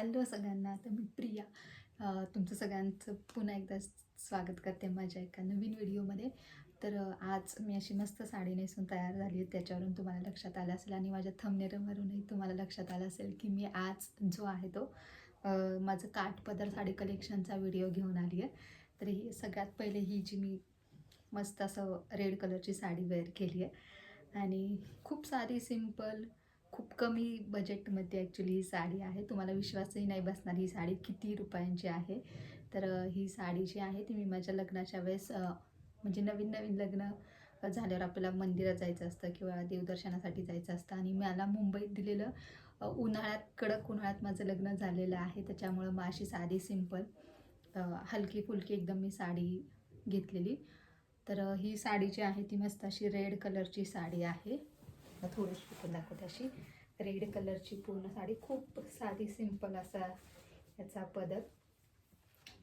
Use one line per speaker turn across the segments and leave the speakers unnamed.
Hello सगळ्यांना, तर मी प्रिया तुमचं सगळ्यांचं पुन्हा एकदा स्वागत करते माझ्या एका नवीन व्हिडिओमध्ये. तर आज मी अशी मस्त साडी नेसून तयार झाली आहे. त्याच्यावरून तुम्हाला लक्षात आलं असेल आणि माझ्या थंबनेलवरूनही तुम्हाला लक्षात आलं असेल की मी आज जो आहे तो माझं काठपदर साडी कलेक्शनचा व्हिडिओ घेऊन आली आहे. तर ही सगळ्यात पहिले ही जी मी मस्त असं रेड कलरची साडी वेअर केली आहे आणि खूप साधी सिंपल खूप कमी बजेटमध्ये ॲक्च्युली ही साडी आहे. तुम्हाला विश्वासही नाही बसणार ही साडी किती रुपयांची आहे. तर ही साडी जी आहे ती मी माझ्या लग्नाच्या वेळेस म्हणजे नवीन नवीन लग्न झाल्यावर आपल्याला मंदिरात जायचं असतं किंवा देवदर्शनासाठी जायचं असतं आणि मला मुंबईत दिलेलं उन्हाळ्यात कडक उन्हाळ्यात माझं लग्न झालेलं आहे. त्याच्यामुळं मग अशी साधी सिंपल हलकी फुलकी एकदम मी साडी घेतलेली. तर ही साडी जी आहे ती मस्त अशी रेड कलरची साडी आहे. थोडीशी पण दाखवते. अशी रेड कलरची पूर्ण साडी, खूप साधी सिंपल असा याचा पदर,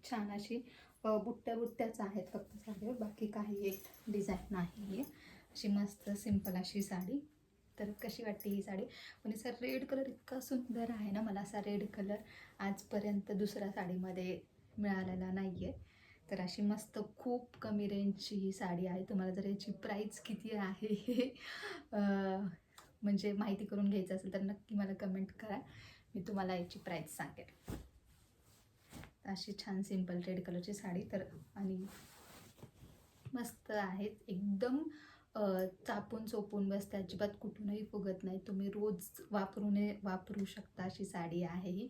छान अशी बुट्ट्या बुट्ट्याच आहेत फक्त साडीवर, बाकी काही एक डिझाईन नाही आहे. अशी मस्त सिंपल अशी साडी. तर कशी वाटते ही साडी? पण असा रेड कलर इतका सुंदर आहे ना, मला असा रेड कलर आजपर्यंत दुसऱ्या साडीमध्ये मिळालेला नाही आहे. तर अशी मस्त खूप कमी रेंजची ही साडी आहे. तुम्हाला जर याची प्राईस किती आहे हे म्हणजे माहिती करून घ्यायचं असेल तर नक्की मला कमेंट करा, मी तुम्हाला याची प्राईस सांगेल. अशी छान सिंपल रेड कलरची साडी. तर आणि मस्त आहे एकदम, चापून चोपून बसते, अजिबात कुठूनही फुगत नाही. तुम्ही रोज वापरू शकता अशी साडी आहे ही.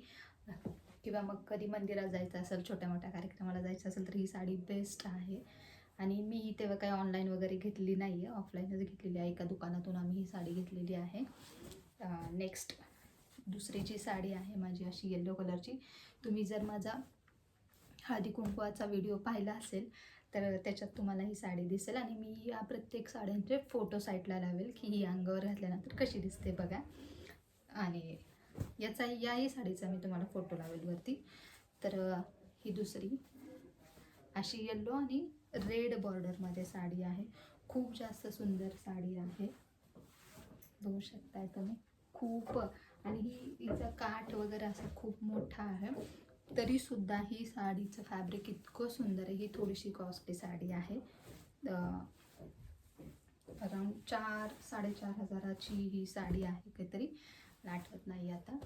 किंवा मग कधी मंदिरात जायचं असेल, छोट्या मोठ्या कार्यक्रमाला जायचं असेल तर ही साडी बेस्ट आहे. आणि मी ही तेव्हा काही ऑनलाईन वगैरे घेतली नाही आहे, ऑफलाईनच घेतलेली आहे. एका दुकानातून आम्ही ही साडी घेतलेली आहे. नेक्स्ट दुसरी जी साडी आहे माझी अशी येलो कलरची. तुम्ही जर माझा हळदी कुंकवाचा व्हिडिओ पाहिला असेल तर त्याच्यात तुम्हाला ही साडी दिसेल आणि मी या प्रत्येक साड्यांचे फोटो साईडला लावेल की ही अंगावर घातल्यानंतर कशी दिसते बघा. आणि याही साडीचा मी तुम्हाला फोटो लावेल वरती. तर ही दुसरी अशी येलो आणि रेड बॉर्डरमध्ये साडी आहे. खूप जास्त सुंदर साडी आहे, बघू शकताय तुम्ही. खूप, आणि हिचा काठ वगैरे असं खूप मोठा आहे, तरीसुद्धा ही साडीचं फॅब्रिक इतकं सुंदर आहे. ही थोडीशी कॉस्टली साडी आहे, अराऊंड 4-4.5 हजाराची ही साडी आहे काहीतरी, मला आठवत नाही आता,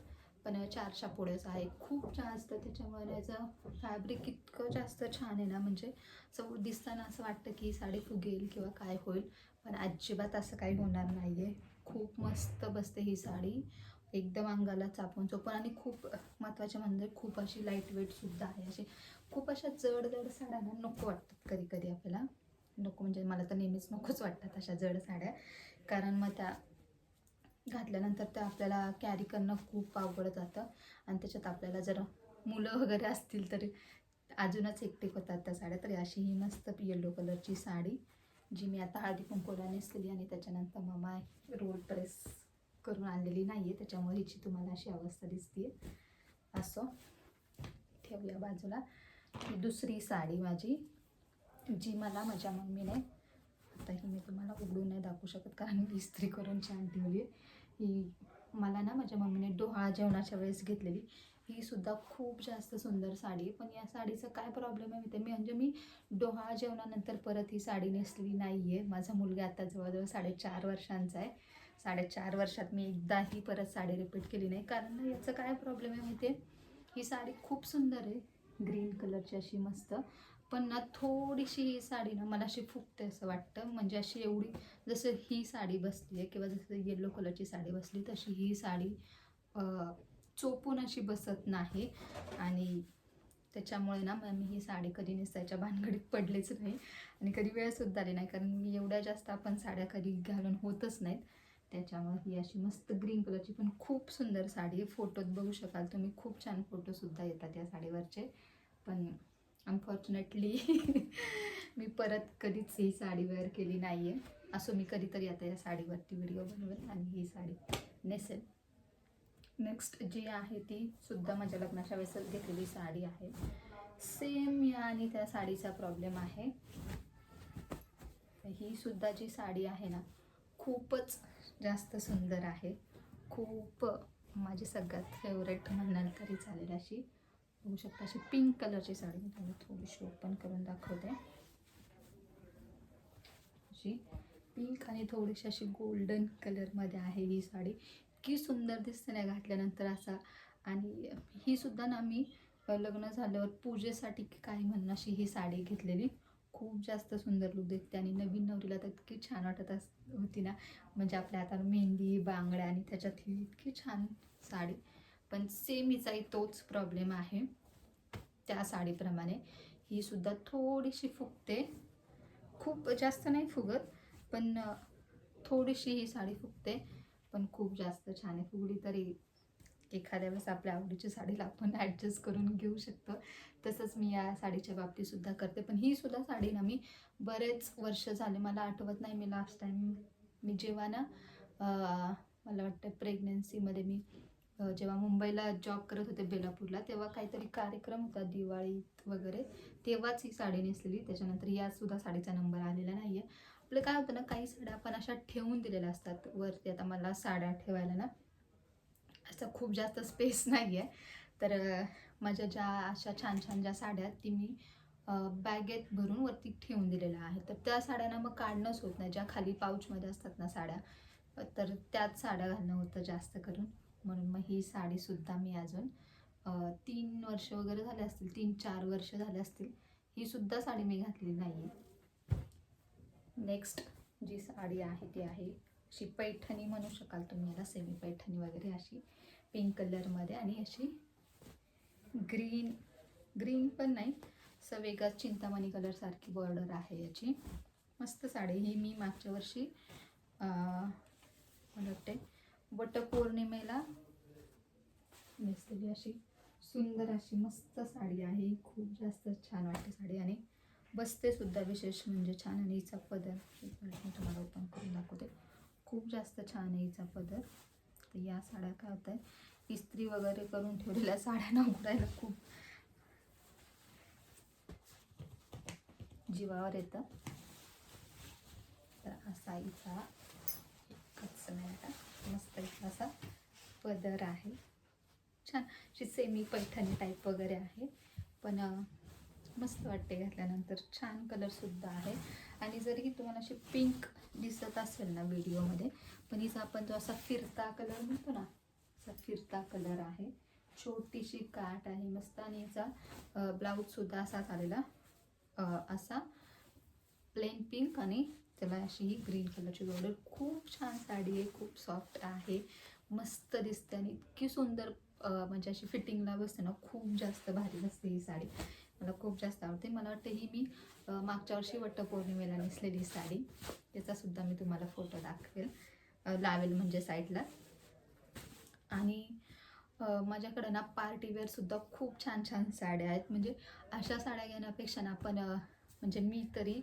पण 4च्या पुढेच आहे. खूप जास्त, त्याच्यामुळे याचं फॅब्रिक इतकं जास्त छान आहे ना, म्हणजे असं दिसताना असं वाटतं की ही साडी फुगेल किंवा काय होईल, पण अजिबात असं काही होणार नाही आहे. खूप मस्त बसते ही साडी, एकदम अंगाला चापून चोपून. आणि खूप महत्त्वाचे म्हणजे खूप अशी लाईट वेटसुद्धा आहे. अशी खूप अशा जड जड साड्या ना नको वाटतात कधी कधी आपल्याला. नको म्हणजे मला तर नेहमीच नकोच वाटतात अशा जड साड्या, कारण मग त्या घातल्यानंतर त्या आपल्याला कॅरी करणं खूप अवघड जातं. आणि त्याच्यात आपल्याला जर मुलं वगैरे असतील तर अजूनच एकटिक होतात त्या साड्या. तर अशी ही मस्त येलो कलरची साडी जी मी आता हळदी कुंकूला नेसलेली आणि त्याच्यानंतर मग रोल प्रेस करून आणलेली नाही आहे, त्याच्यामुळे हिची तुम्हाला अशी अवस्था दिसते. असं ठेवूया बाजूला. ही दुसरी साडी माझी, जी मला माझ्या मम्मीने, आता ही मी तुम्हाला उघडून नाही दाखवू शकत कारण मी इस्त्री करून छान ठेवली. ही मला ना माझ्या मम्मीने डोहाळा जेवणाच्या वेळेस घेतलेली. ही सुद्धा खूप जास्त सुंदर साडी आहे. पण या साडीचा काय प्रॉब्लेम आहे म्हणजे मी डोहाळा जेवणानंतर परत ही साडी नेसली नाही आहे. माझा मुलगा आता जवळजवळ 4.5 वर्षांचा आहे. 4.5 वर्षात मी एकदाही परत साडी रिपीट केली नाही. कारण ना याचं काय प्रॉब्लेम आहे माहिती आहे, ही साडी खूप सुंदर आहे, ग्रीन कलरची अशी मस्त, पण ना थोडीशी ही साडी ना मला अशी फुगते असं वाटतं. म्हणजे अशी एवढी, जसं ही साडी बसली आहे किंवा जसं येलो कलरची साडी बसली तशी ही साडी चोपून अशी बसत नाही. आणि त्याच्यामुळे ना मग मी ही साडी कधी नेसायच्या भानगडीत पडलेच नाही आणि कधी वेळसुद्धा आली नाही, कारण मी एवढ्या जास्त आपण साड्या कधी घालून होतच नाहीत. त्याच्यामुळे ही अशी मस्त ग्रीन कलरची पण खूप सुंदर साडी आहे. फोटोत बघू शकाल तुम्ही, खूप छान फोटोसुद्धा येतात या साडीवरचे. पण अनफॉर्च्युनेटली मी परत कधीच ही साडी वेअर केली नाही आहे. असो, मी कधीतरी आता या साडीवरती व्हिडिओ बनवेल आणि ही साडी नेसेल. नेक्स्ट जी आहे ती सुद्धा माझ्या लग्नाच्या वेळेसच घेतलेली साडी आहे. सेम या आणि त्या साडीचा प्रॉब्लेम आहे. ही सुद्धा जी साडी आहे ना खूपच जास्त सुंदर आहे. खूप माझी सगळ्यात फेवरेट म्हणाल तरी चालेल अशी बघू शकता, अशी पिंक कलरची साडी. मी तुम्हाला थोडीशी ओपन करून दाखवते. अशी पिंक आणि थोडीशी अशी गोल्डन कलरमध्ये आहे ही साडी. इतकी सुंदर दिसते ना घातल्यानंतर असा. आणि ही सुद्धा ना मी लग्न झाल्यावर पूजेसाठी काय म्हणून अशी ही साडी घेतलेली. खूप जास्त सुंदर लुक देते आणि नवीन नवरीला तर इतकी छान वाटत होती ना. म्हणजे आपल्या हाताला मेहंदी, बांगड्या आणि त्याच्यात ही इतकी छान साडी. पण सेम हिचाही तोच प्रॉब्लेम आहे. त्या साडीप्रमाणे ही सुद्धा थोडीशी फुगते, खूप जास्त नाही फुगत, पण थोडीशी ही साडी फुगते. पण खूप जास्त छान आहे. फुगली तरी एखाद्या वेळेस आपल्या आवडीची साडीला आपण ॲडजस्ट करून घेऊ शकतो. तसंच मी या साडीच्या बाबतीत सुद्धा करते. पण ही सुद्धा साडी ना मी बरेच वर्ष झाले, मला आठवत नाही मी लास्ट टाईम मी जेव्हा ना मला वाटतं प्रेग्नन्सीमध्ये मी जेव्हा मुंबईला जॉब करत होते बेलापूरला, तेव्हा काहीतरी कार्यक्रम होता दिवाळीत वगैरे, तेव्हाच ही साडी नेसलेली. त्याच्यानंतर यासुद्धा साडीचा नंबर आलेला नाही आहे. आपलं काय होतं ना, काही साड्या आपण अशा ठेवून दिलेल्या असतात वरती. आता मला साड्या ठेवायला ना असं खूप जास्त स्पेस नाही आहे, तर माझ्या ज्या अशा छान छान ज्या साड्या आहेत ती मी बॅगेत भरून वरती ठेवून दिलेल्या आहेत. तर त्या साड्यांना मग काढणंच होत नाही. ज्या खाली पाऊचमध्ये असतात ना साड्या, तर त्याच साड्या घालणं होतं जास्त करून. म्हणून मग ही साडीसुद्धा मी अजून 3 वर्ष वगैरे झाले असतील, 3-4 वर्ष झाले असतील, ही सुद्धा साडी मी घातलेली नाही आहे. नेक्स्ट जी साडी आहे ती आहे अशी पैठणी म्हणू शकाल तुम्ही याला, सेमी पैठणी वगैरे, अशी पिंक कलरमध्ये आणि अशी ग्रीन पण नाही, असं वेगळाच चिंतामणी कलरसारखी बॉर्डर आहे याची. मस्त साडी. ही मी मागच्या वर्षी मला वाटते वटपौर्णिमेला नेसलेली अशी सुंदर अशी मस्त साडी आहे. खूप जास्त छान वाटते साडी आणि बसते सुद्धा विशेष म्हणजे छान. आणि हिचा पदर मी तुम्हाला ओपन करून दाखवते. खूप जास्त छान आहे हिचा पदर. तर या साड्या काय होत आहे, इस्त्री वगैरे करून ठेवलेल्या साड्यांना उघडायला खूप जीवावर येतं. तर असा हिचा मस्त असा पदर आहे. छान अशी सेमी पैठणी टाईप वगैरे आहे, पण मस्त वाटते घातल्यानंतर. छान कलरसुद्धा आहे. आणि जरी तुम्हाला अशी पिंक दिसत असेल ना व्हिडिओमध्ये, पण हिचा आपण जो असा फिरता कलर म्हणतो ना, असा फिरता कलर आहे. छोटीशी काट आहे मस्त. आणि हिचा ब्लाऊजसुद्धा असा आलेला, असा प्लेन पिंक आणि त्याला अशी ही ग्रीन कलरची बॉर्डर. खूप छान साडी आहे, खूप सॉफ्ट आहे, मस्त दिसते आणि इतकी सुंदर म्हणजे अशी फिटिंगला बसते ना, खूप जास्त भारी बसते ही साडी. मला खूप जास्त आवडते. मला वाटतं ही मी मागच्या वर्षी वटपौर्णिमेला नेसलेली साडी. त्याचासुद्धा मी तुम्हाला फोटो दाखवेल, लावेल म्हणजे साईडला. आणि माझ्याकडं ना पार्टीवेअरसुद्धा खूप छान छान साड्या आहेत. म्हणजे अशा साड्या घेण्यापेक्षा ना आपण म्हणजे मी तरी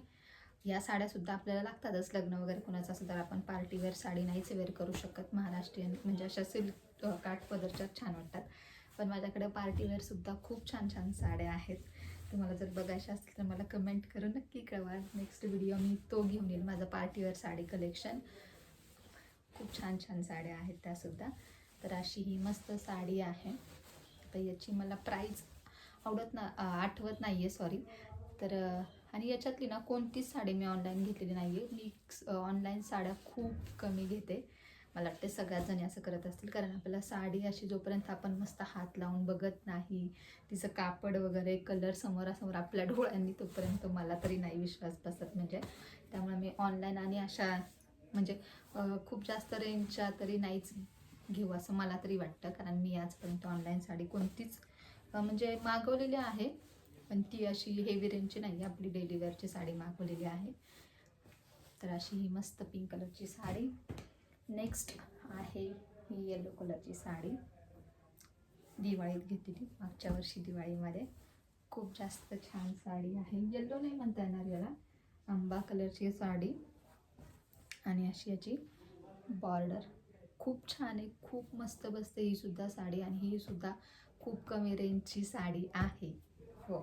या साड्यासुद्धा आपल्याला लागतातच. लग्न वगैरे कोणाचं असं तर आपण पार्टीवेअर साडी नाहीच वेअर करू शकत. महाराष्ट्रीयन म्हणजे अशा सिल्क काठपदरच्या छान वाटतात. पण माझ्याकडे पार्टीवेअरसुद्धा खूप छान छान साड्या आहेत. तुम्हाला जर बघायच्या असतील तर मला कमेंट करून नक्की कळवा. नेक्स्ट व्हिडिओ मी तो घेऊन येईल, माझं पार्टीवेअर साडी कलेक्शन. खूप छान छान साड्या आहेत त्यासुद्धा. तर अशी ही मस्त साडी आहे. तर याची मला प्राईस आठवत नाही आहे, सॉरी. तर आणि याच्यातली ना कोणतीच साडी मी ऑनलाईन घेतलेली नाही आहे. मी ऑनलाईन साड्या खूप कमी घेते. मला वाटते सगळ्याच जणी असं करत असतील, कारण आपल्याला साडी अशी जोपर्यंत आपण मस्त हात लावून बघत नाही, तिचं कापड वगैरे कलर समोरासमोर आपल्या डोळ्यांनी, तोपर्यंत मला तरी नाही विश्वास बसत. म्हणजे त्यामुळे मी ऑनलाईन आणि अशा म्हणजे खूप जास्त रेंजच्या तरी नाहीच घेऊ असं मला तरी वाटतं. कारण मी आजपर्यंत ऑनलाईन साडी कोणतीच म्हणजे मागवलेली आहे, पण ती अशी हेवी रेंजची नाही, आपली डेली वेअरची साडी मागवलेली आहे. तर अशी ही मस्त पिंक कलरची साडी. नेक्स्ट आहे ही येलो कलरची साडी. दिवाळीत घेतलेली मागच्या वर्षी दिवाळीमध्ये. खूप जास्त छान साडी आहे. येलो नाही म्हणता येणार याला, आंबा कलरची साडी आणि अशी याची बॉर्डर. खूप छान आहे, खूप मस्त बसते ही सुद्धा साडी. आणि ही सुद्धा खूप कमी रेंजची साडी आहे. हो,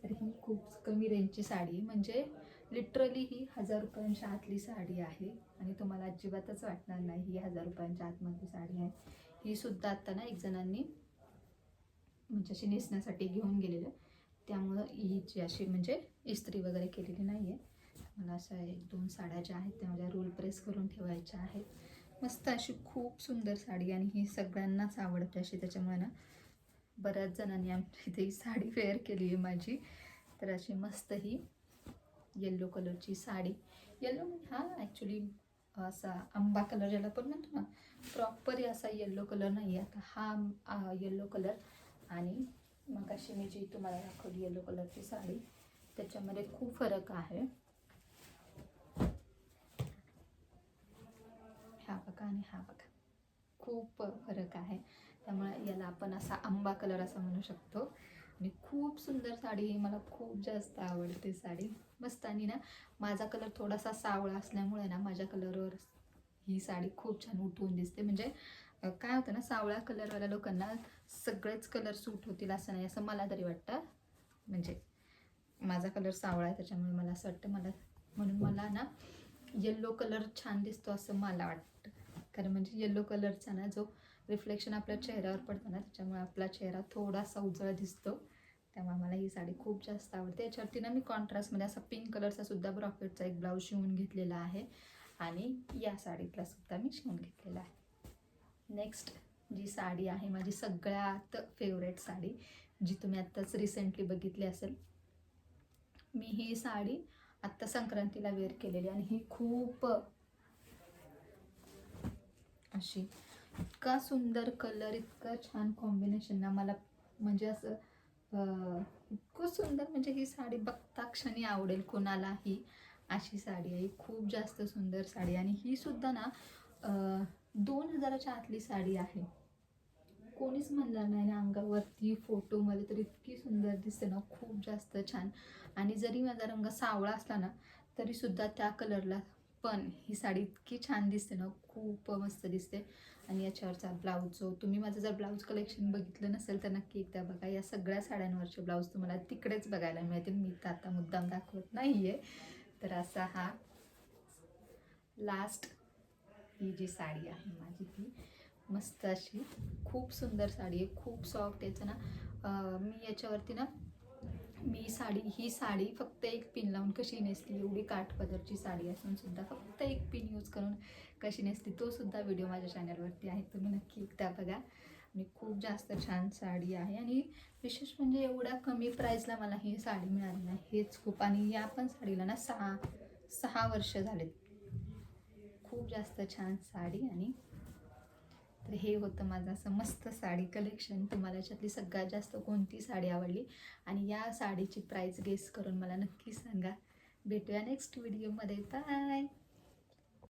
तर ही खूप कमी रेंजची साडी, म्हणजे लिटरली ही 1000 रुपयांच्या आतली साडी आहे. आणि तुम्हाला अजिबातच वाटणार नाही ही 1000 रुपयांच्या आतमधली साडी आहे. ही सुद्धा आता ना एक जणांनी म्हणजे अशी नेसण्यासाठी घेऊन गेलेलं, त्यामुळं हिची अशी म्हणजे इस्त्री वगैरे केलेली नाही आहे. मला अशा 1-2 साड्या ज्या आहेत त्या माझ्या रोल प्रेस करून ठेवायच्या आहेत. मस्त अशी खूप सुंदर साडी आणि ही सगळ्यांनाच आवडते अशी, त्याच्यामुळे ना बऱ्याच जणांनी आमच्या इथे ही साडी वेअर केली आहे माझी. तर अशी मस्त ही येल्लो कलरची साडी, येल्लो म्हणजे हा ॲक्च्युली असा आंबा कलर ज्याला पण म्हणतो ना, प्रॉपरली असा येल्लो कलर नाही आहे. आता हा येल्लो कलर आणि मग अशी मी जी तुम्हाला दाखवली येल्लो कलरची साडी त्याच्यामध्ये खूप फरक आहे. हा बघा आणि हा बघा, खूप फरक आहे. त्यामुळे याला आपण असा आंबा कलर असं म्हणू शकतो. आणि खूप सुंदर साडी ही, मला खूप जास्त आवडते साडी. मस्त. आणि ना माझा कलर थोडासा सावळा असल्यामुळे ना माझ्या कलरवर ही साडी खूप छान उठून दिसते. म्हणजे काय होतं ना, सावळ्या कलरवाल्या लोकांना सगळेच कलर सूट होतील असं नाही, असं मला तरी वाटतं. म्हणजे माझा कलर सावळा आहे त्याच्यामुळे मला असं वाटतं, म्हणून मला ना येल्लो कलर छान दिसतो असं मला वाटतं. कारण म्हणजे येल्लो कलरचा ना जो रिफ्लेक्शन आपल्या चेहऱ्यावर पडतं ना, त्याच्यामुळे आपला चेहरा थोडासा उजळा दिसतो. त्यामुळे मला ही साडी खूप जास्त आवडते. याच्यावरती ना मी कॉन्ट्रास्टमध्ये असा पिंक कलरचा सुद्धा ब्रॉकेटचा एक ब्लाऊज शिवून घेतलेला आहे आणि या साडीतला सुद्धा मी शिवून घेतलेला आहे. नेक्स्ट जी साडी आहे माझी सगळ्यात फेवरेट साडी, जी तुम्ही आत्ताच रिसेंटली बघितली असेल. मी ही साडी आत्ता संक्रांतीला वेअर केलेली आणि ही खूप अशी, इतका सुंदर कलर, इतका छान कॉम्बिनेशन ना, मला म्हणजे असं इतकं सुंदर, म्हणजे ही साडी बघता क्षणी आवडेल कोणालाही. अशी साडी आहे, खूप जास्त सुंदर साडी. आणि ही सुद्धा ना 2000च्या आतली साडी आहे. कोणीच म्हणणार नाही ना अंगावरती फोटोमध्ये तर इतकी सुंदर दिसते ना, खूप जास्त छान. आणि जरी माझा रंग सावळा असला ना तरीसुद्धा त्या कलरला पण ही साडी इतकी छान दिसते ना, खूप मस्त दिसते. आणि याच्यावरचा ब्लाऊज, जो तुम्ही माझं जर ब्लाऊज कलेक्शन बघितलं नसेल तर नक्की एकदा बघा. या सगळ्या साड्यांवरचे ब्लाऊज तुम्हाला तिकडेच बघायला मिळतील, मी तर आता मुद्दाम दाखवत नाही आहे. तर असा हा लास्ट ही जी साडी आहे माझी, ती मस्त अशी खूप सुंदर साडी आहे, खूप सॉफ्ट. याचं ना मी याच्यावरती ना ही साडी फक्त एक पिन लावून कशी नेसली, एवढी काठपदरची साडी असून सुद्धा फक्त एक पिन यूज करून कशी नेसली, तो सुद्धा व्हिडिओ माझ्या चॅनलवरती आहे, तुम्ही नक्की एकदा बघा. आणि खूप जास्त छान साडी आहे. आणि विशेष म्हणजे एवढ्या कमी प्राईसला मला ही साडी मिळाली ना, हेच खूप. आणि या पण साडीला ना 6 वर्ष झालेत. खूप जास्त छान साडी. आणि तर हे होतं माझं असं मस्त साडी कलेक्शन. तुम्हाला याच्यातली सगळ्यात जास्त कोणती साडी आवडली आणि या साडीची प्राईस गेस करून मला नक्की सांगा. भेटूया नेक्स्ट व्हिडिओमध्ये. बाय.